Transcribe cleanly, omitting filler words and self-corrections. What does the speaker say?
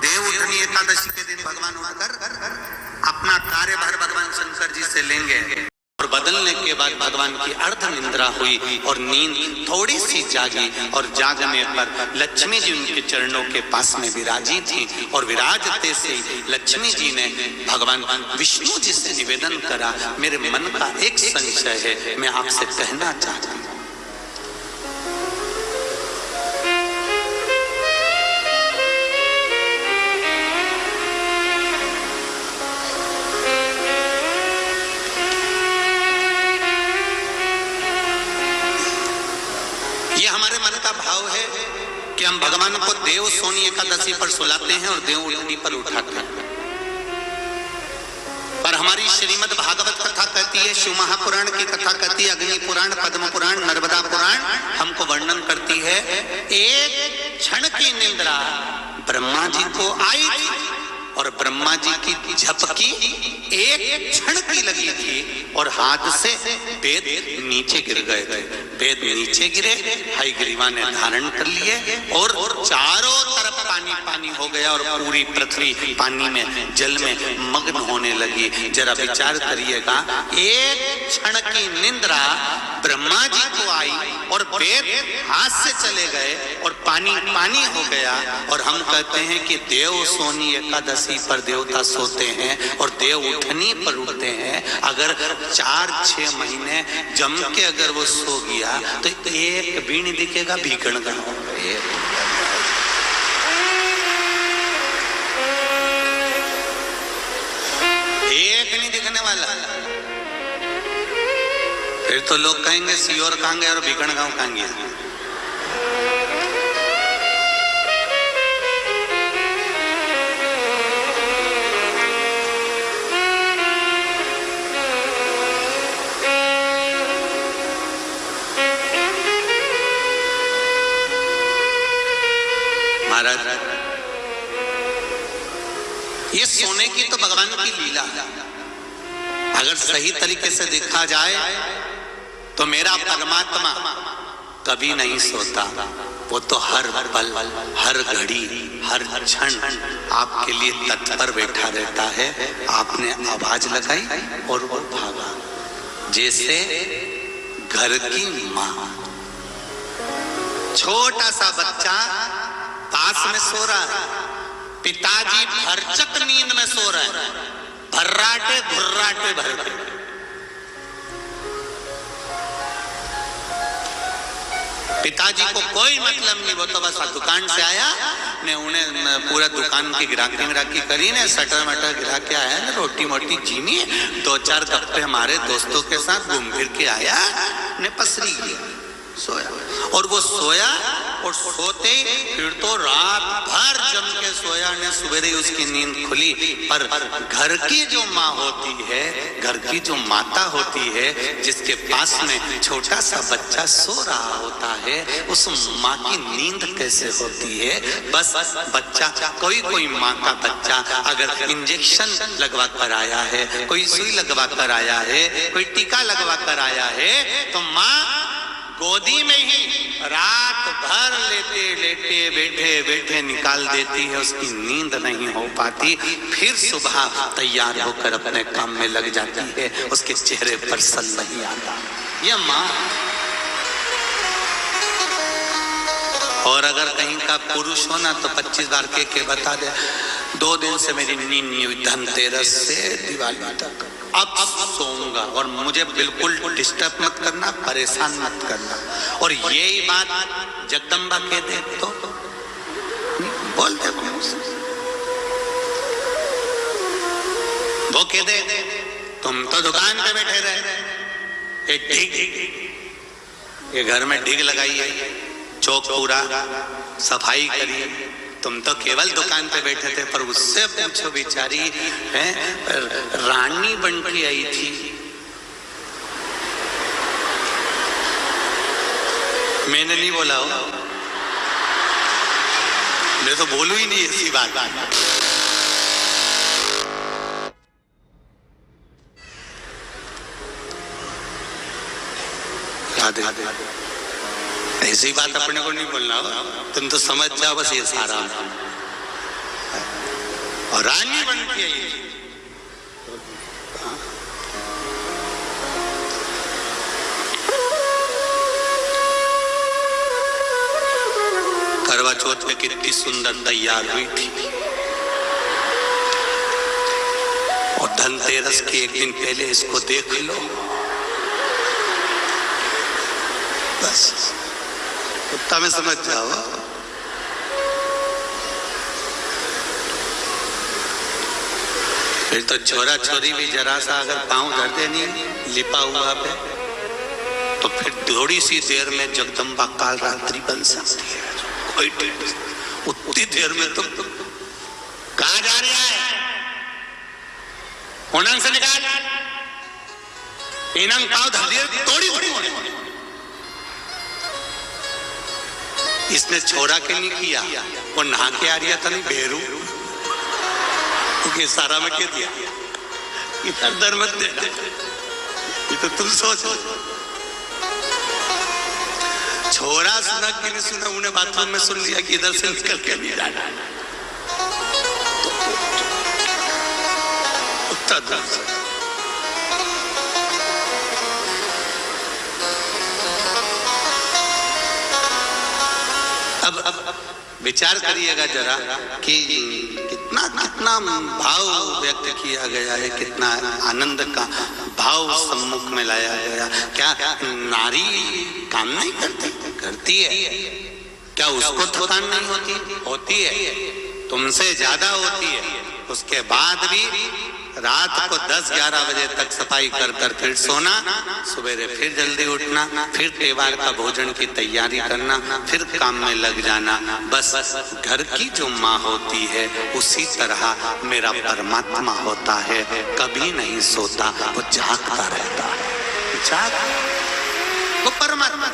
देव उठनी एकादशी के दिन भगवान उठकर अपना कार्यभार भगवान शंकर जी से लेंगे और बदलने के बाद भगवान की अर्ध निंद्रा हुई और नींद थोड़ी सी जागी और जागने पर लक्ष्मी जी उनके चरणों के पास में विराजी थी और विराजते से लक्ष्मी जी ने भगवान विष्णु जी से निवेदन करा, मेरे मन का एक संशय है, मैं आपसे कहना चाहती हूँ। भाव है कि हम भगवान को देव सोनी एकादशी पर सुलाते हैं और देव उठनी पर उठाते हैं, पर हमारी श्रीमद् भागवत कथा कहती है, शिव महापुराण की कथा कहती है, अग्नि पुराण, पद्म पुराण, नर्मदा पुराण हमको वर्णन करती है, एक क्षण की निंद्रा ब्रह्मा जी को आई थी और ब्रह्मा जी की झपकी एक क्षण की लगी थी और हाथ से वेद नीचे गिर गए थे। वेद नीचे गिरे, हयग्रीवा ने धारण कर लिए और चारों तरफ पानी पानी हो गया और पूरी पृथ्वी पानी में, जल में मग्न होने लगी। जरा विचार करिएगा, एक क्षण की निंद्रा ब्रह्मा जी को आई और वेद हाथ से चले गए और पानी पानी हो गया और हम कहते हैं कि देव सोनी एकादशी पर देवता सोते हैं और देव उठनी पर उठते हैं। अगर 4-6 महीने जम के अगर वो सो गया तो एक भी नहीं दिखेगा, भीकण गाँव एक नहीं दिखने वाला। फिर तो लोग कहेंगे सियोर कहाँ गए और भीकण गाँव कहाँ गया। महाराज, ये सोने की तो भगवान की लीला है। अगर सही तरीके से देखा जाए तो मेरा परमात्मा कभी नहीं सोता, वो तो हर पल, हर घड़ी, हर क्षण आपके लिए तत्पर बैठा रहता है। आपने आवाज लगाई और वो भागा, जैसे घर की माँ, छोटा सा बच्चा पास में सो रहा है, पिताजी भरचक नींद में सो रहे हैं, भर्राटे भुर्राटे भरते। पिताजी को कोई मतलब नहीं, वो तो बस दुकान से आया ने, उन्हें पूरा दुकान की गिराकी करी ने, सटर मटर गिरा के आया ने, रोटी मोटी चीनी, 2-4 गप्पे हमारे दोस्तों के साथ घूम फिर के आया ने, पसरी गया, सोया। और वो सोया और सोते फिर तो रात भर जम के सोया ने, सवेरे उसकी नींद खुली। पर घर की जो माँ होती है, घर की जो माता होती है, जिसके पास में छोटा सा बच्चा सो रहा होता है, उस माँ की नींद कैसे होती है। बस बच्चा, कोई माँ का बच्चा अगर इंजेक्शन लगवा कर आया है, कोई सुई लगवा कर आया है, कोई टीका लगवा कर आया है, तो माँ गोदी में ही रात भर लेटे लेटे बैठे बैठे निकाल देती है, उसकी नींद नहीं हो पाती। फिर सुबह तैयार होकर अपने काम में लग जाती है, उसके चेहरे पर सल नहीं आता। यह माँ। और अगर कहीं का पुरुष हो ना तो 25 बार के बता दे, 2 दिन से मेरी नींद नहीं हुई, धनतेरस से दिवाली तक, अब सोऊंगा और मुझे बिल्कुल डिस्टर्ब मत करना, परेशान मत करना। और यही बात जगदम्बा कह दे तो बोल दे, वो कह दे तुम तो दुकान पे बैठे रहे, ये घर में डिग लगाई है, चौक पूरा सफाई करी, तुम तो केवल दुकान पे बैठे थे। पर उससे पूछो, बेचारी है रानी बन के आई थी, मैंने नहीं बोला हो, मैं तो बोलू ही नहीं ऐसी बात। ऐसी बात अपने को नहीं बोलना हो, तुम तो समझ जाओ बस ये सारा। और रानी बन के आई। करवा चौथ पे कितनी सुंदर तैयार हुई थी, और धनतेरस के एक दिन पहले इसको देख लो, बस कुत्ता में समझ जाओ। फिर तो छोरा छोरी भी जरा सा अगर पांव धर देनी लिपा हुआ पे, तो फिर थोड़ी सी देर में जगदम्बा काल रात्रि बन सकती है। उतनी देर में तुम कहां जा रहा है? उनंग से निकाल, इनंग पांव धर दिए तोड़ी थोड़ी। इसने छोरा के नहीं किया, वो नहा के आ रहा था, नहीं बेरू क्योंकि सारा में कह दिया इधर दर मत देना। ये तो तुम सोचो, छोरा सुना कि नहीं सुना, उन्हें बाथरूम में सुन लिया कि इधर से निकल के नहीं जाना। अब विचार करिएगा जरा कि कितना कितना भाव व्यक्त किया गया है, कितना आनंद का भाव सम्मुख में लाया गया। क्या नारी काम नहीं करती? करती है। क्या उसको थकान नहीं होती? होती है, तुमसे ज्यादा होती है। उसके बाद भी रात को 10-11 बजे तक सफाई कर कर फिर सोना, सवेरे फिर जल्दी उठना, फिर त्योहार का भोजन की तैयारी करना, फिर काम में लग जाना। बस घर की जो माँ होती है उसी तरह मेरा परमात्मा होता है, कभी नहीं सोता, वो जागता रहता है। जाग वो परमात्मा।